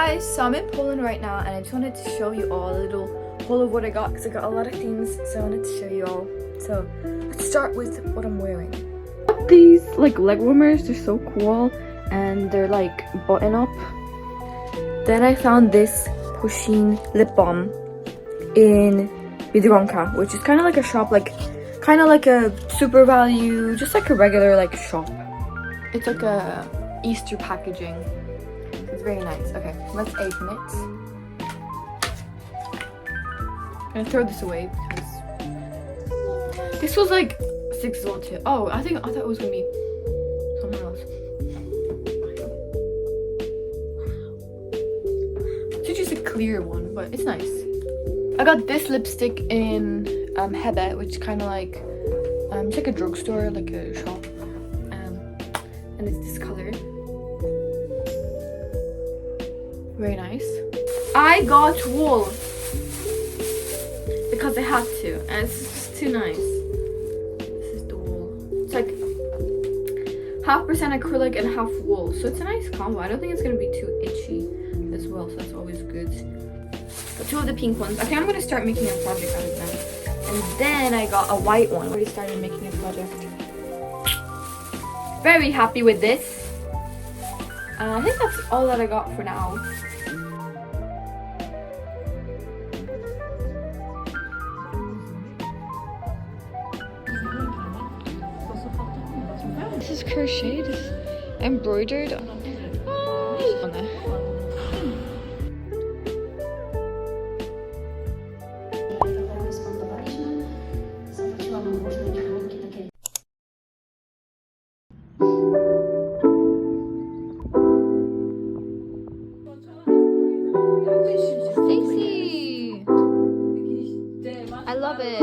guys, so I'm in Poland right now and I just wanted to show you all a little haul of what I got because I got a lot of things, so I wanted to show you all. So let's start with what I'm wearing. I got these like leg warmers, they're so cool and they're like button up. Then I found this pushing lip balm in Biedronka, which is kind of like a shop, kind of like a super value, just like a regular like shop. It's like a Easter packaging. It's very nice. Okay, let's open it. I'm gonna throw this away because this was like 6 zloty. Oh, I thought it was gonna be something else. It's just a clear one, but it's nice. I got this lipstick in Hebe, which is kind of like it's like a drugstore, like a shop, and it's this color. Very nice. I got wool because I had to, and it's just too nice. This is the wool. It's like 50% acrylic and half wool, so it's a nice combo. I don't think it's gonna be too itchy as well, so that's always good. Got 2 of the pink ones. I think I'm gonna start making a project out of them. And then I got a white one. Already started making a project. Very happy with this. I think that's all that I got for now. This is crocheted, this is embroidered. Oh, no. Stacy! I love it.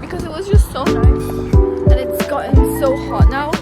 Because it was just so nice and it's gotten so hot now.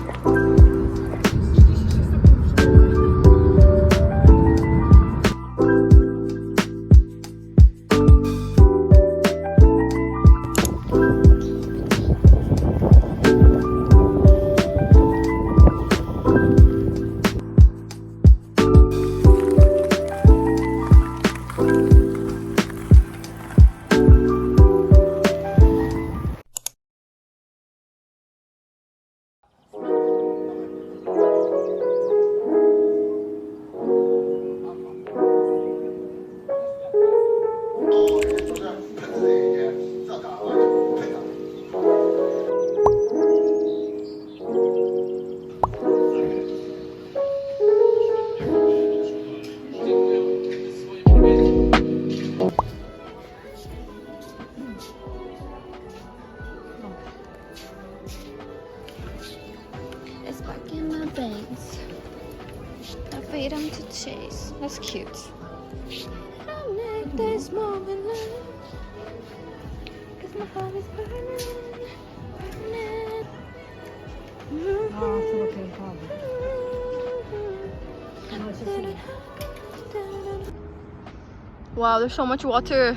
It's back in my veins. I freedom to chase. That's cute. I'll make this moment last. 'Cause my heart is burning. Wow, there's so much water.